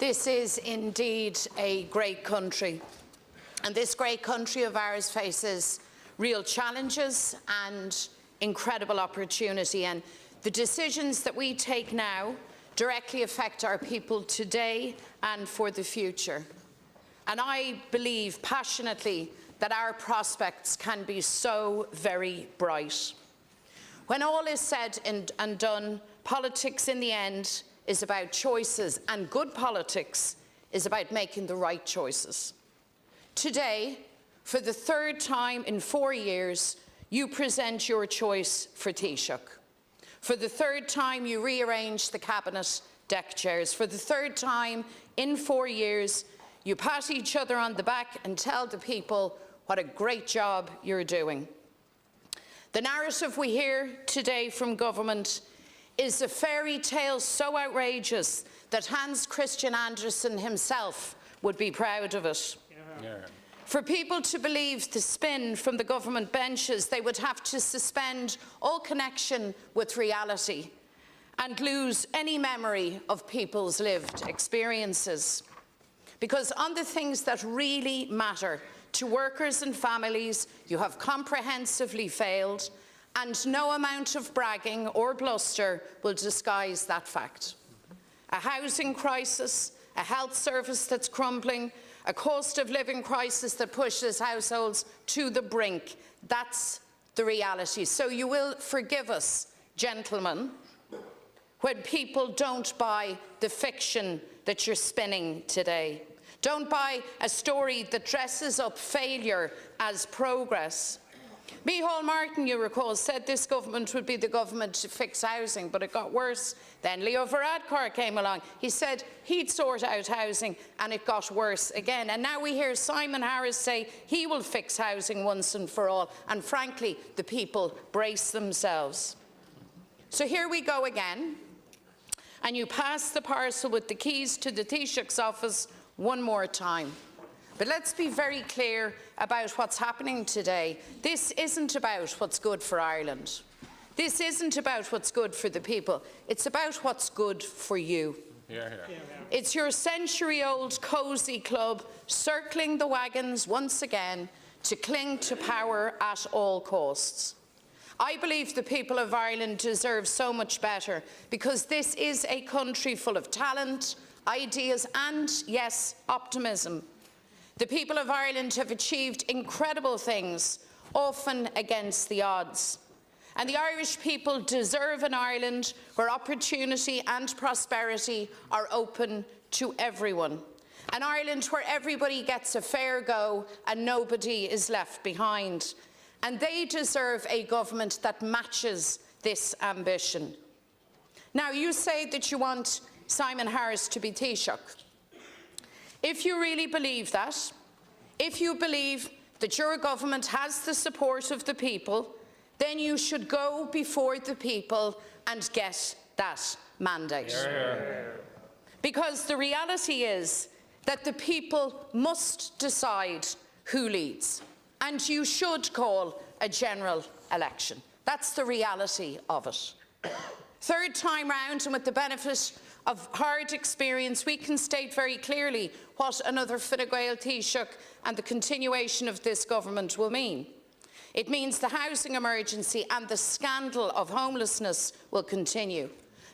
This is indeed a great country, and this great country of ours faces real challenges and incredible opportunity, and the decisions that we take now directly affect our people today and for the future. And I believe passionately that our prospects can be so very bright. When all is said and done, politics in the end is about choices, and good politics is about making the right choices. Today, for the third time in 4 years, you present your choice for Taoiseach. For the third time, you rearrange the cabinet deck chairs. For the third time in 4 years, you pat each other on the back and tell the people what a great job you're doing. The narrative we hear today from government is a fairy tale so outrageous that Hans Christian Andersen himself would be proud of it. Yeah. For people to believe the spin from the government benches, they would have to suspend all connection with reality and lose any memory of people's lived experiences. Because on the things that really matter to workers and families, you have comprehensively failed, and no amount of bragging or bluster will disguise that fact. A housing crisis, a health service that's crumbling, a cost of living crisis that pushes households to the brink. That's the reality. So you will forgive us, gentlemen, when people don't buy the fiction that you're spinning today. Don't buy a story that dresses up failure as progress. Micheál Martin, you recall, said this government would be the government to fix housing, but it got worse. Then Leo Varadkar came along. He said he'd sort out housing, and it got worse again. And now we hear Simon Harris say he will fix housing once and for all. And frankly, the people brace themselves. So here we go again. And you pass the parcel with the keys to the Taoiseach's office one more time. But let's be very clear about what's happening today. This isn't about what's good for Ireland. This isn't about what's good for the people. It's about what's good for you. It's your century-old cosy club circling the wagons once again to cling to power at all costs. I believe the people of Ireland deserve so much better, because this is a country full of talent, ideas and, yes, optimism. The people of Ireland have achieved incredible things, often against the odds. And the Irish people deserve an Ireland where opportunity and prosperity are open to everyone. An Ireland where everybody gets a fair go and nobody is left behind. And they deserve a government that matches this ambition. Now, you say that you want Simon Harris to be Taoiseach. If you really believe that, if you believe that your government has the support of the people, then you should go before the people and get that mandate. Because the reality is that the people must decide who leads, and you should call a general election. That's the reality of it. Third time round, and with the benefit of hard experience, we can state very clearly what another Fine Gael Taoiseach and the continuation of this government will mean. It means the housing emergency and the scandal of homelessness will continue.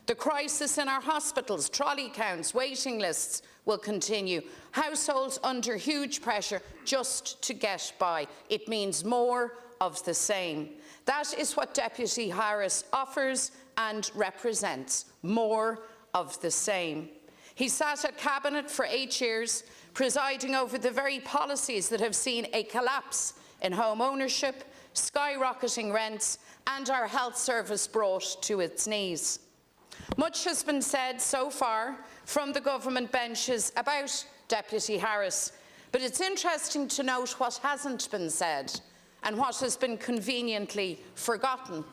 The crisis in our hospitals, trolley counts, waiting lists will continue. Households under huge pressure just to get by. It means more of the same. That is what Deputy Harris offers and represents, more of the same. He sat at Cabinet for 8 years, presiding over the very policies that have seen a collapse in home ownership, skyrocketing rents, and our health service brought to its knees. Much has been said so far from the government benches about Deputy Harris, but it's interesting to note what hasn't been said and what has been conveniently forgotten.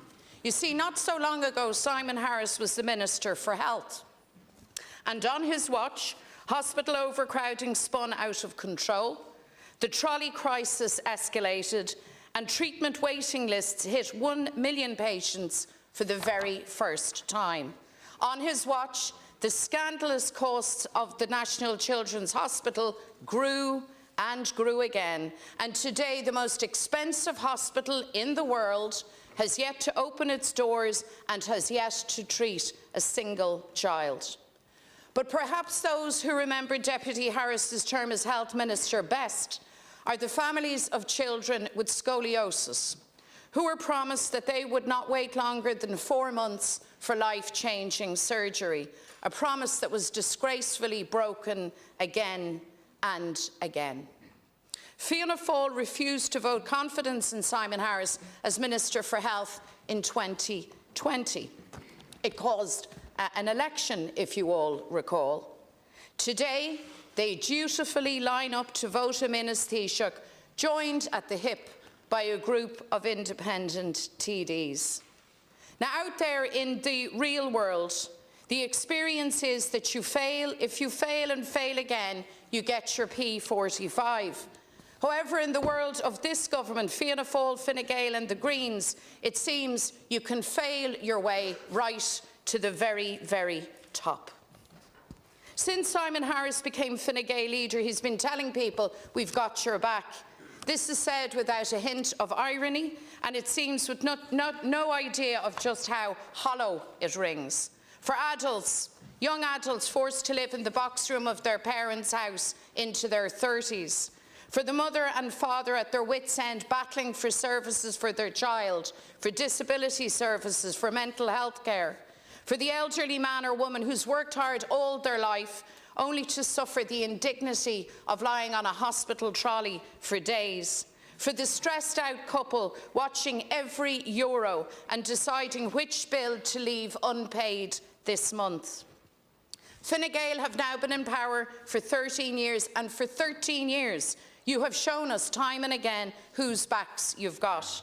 You see, not so long ago, Simon Harris was the Minister for Health. And on his watch, hospital overcrowding spun out of control, the trolley crisis escalated, and treatment waiting lists hit 1 million patients for the very first time. On his watch, the scandalous costs of the National Children's Hospital grew and grew again, and today the most expensive hospital in the world has yet to open its doors and has yet to treat a single child. But perhaps those who remember Deputy Harris's term as Health Minister best are the families of children with scoliosis, who were promised that they would not wait longer than 4 months for life-changing surgery, a promise that was disgracefully broken again and again. Fianna Fáil refused to vote confidence in Simon Harris as Minister for Health in 2020. It caused an election, if you all recall. Today, they dutifully line up to vote him in as Taoiseach, joined at the hip by a group of independent TDs. Now, out there in the real world, the experience is that you fail. If you fail and fail again, you get your P45. However, in the world of this government, Fianna Fáil, Fine Gael and the Greens, it seems you can fail your way right to the very, very top. Since Simon Harris became Fine Gael leader, he's been telling people, we've got your back. This is said without a hint of irony, and it seems with no idea of just how hollow it rings. For adults, young adults forced to live in the box room of their parents' house into their 30s. For the mother and father at their wits' end battling for services for their child, for disability services, for mental health care. For the elderly man or woman who's worked hard all their life only to suffer the indignity of lying on a hospital trolley for days. For the stressed out couple watching every euro and deciding which bill to leave unpaid this month. Fine Gael have now been in power for 13 years, and for 13 years you have shown us time and again whose backs you've got.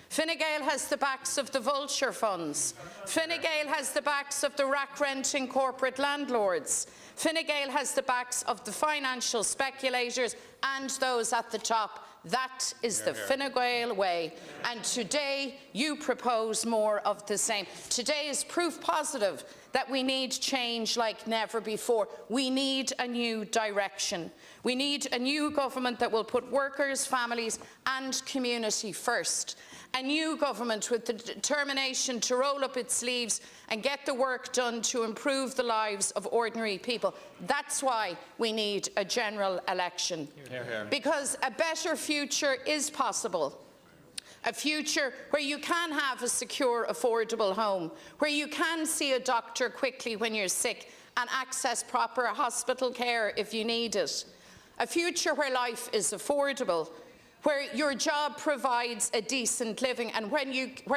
Fine Gael has the backs of the vulture funds. Fine Gael has the backs of the rack-renting corporate landlords. Fine Gael has the backs of the financial speculators and those at the top. That is the Fine Gael way. And today you propose more of the same. Today is proof positive that we need change like never before. We need a new direction. We need a new government that will put workers, families and community first. A new government with the determination to roll up its sleeves and get the work done to improve the lives of ordinary people. That's why we need a general election. Because a better future is possible. A future where you can have a secure, affordable home, where you can see a doctor quickly when you're sick and access proper hospital care if you need it. A future where life is affordable, where your job provides a decent living and where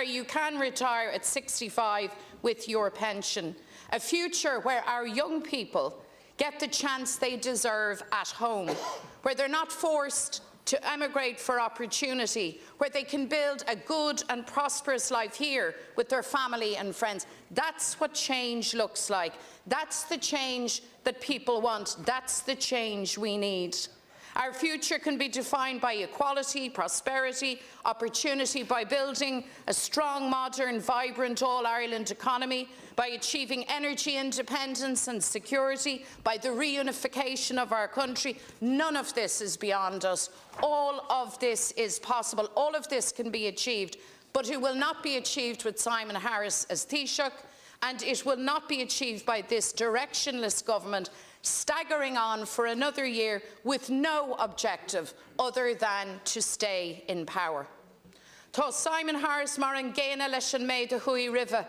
you can retire at 65 with your pension. A future where our young people get the chance they deserve at home, where they're not forced to emigrate for opportunity, where they can build a good and prosperous life here with their family and friends. That's what change looks like. That's the change that people want. That's the change we need. Our future can be defined by equality, prosperity, opportunity, by building a strong, modern, vibrant all-Ireland economy, by achieving energy independence and security, by the reunification of our country. None of this is beyond us. All of this is possible. All of this can be achieved, but it will not be achieved with Simon Harris as Taoiseach, and it will not be achieved by this directionless government staggering on for another year with no objective other than to stay in power. Tá Simon Harris mar an géine leis an méid a hui rive.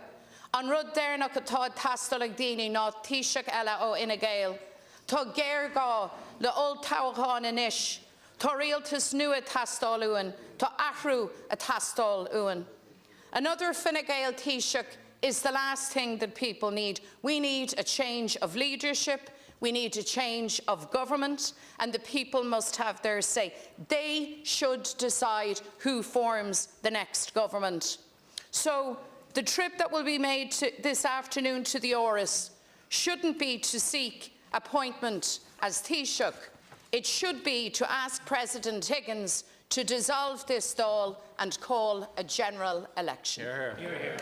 An rud déirnach atá tastal ag daoine ná Taoiseach eile ó Fine Gael. Tá géir gá le ol tábháin inis. Tá rialtas nua tastal uan. Tá athrú a tastal uan. Another Fine Gael Taoiseach is the last thing that people need. We need a change of leadership. We need a change of government, and the people must have their say. They should decide who forms the next government. So the trip that will be made this afternoon to the Áras shouldn't be to seek appointment as Taoiseach. It should be to ask President Higgins to dissolve this Dáil and call a general election. Hear, hear. Hear, hear.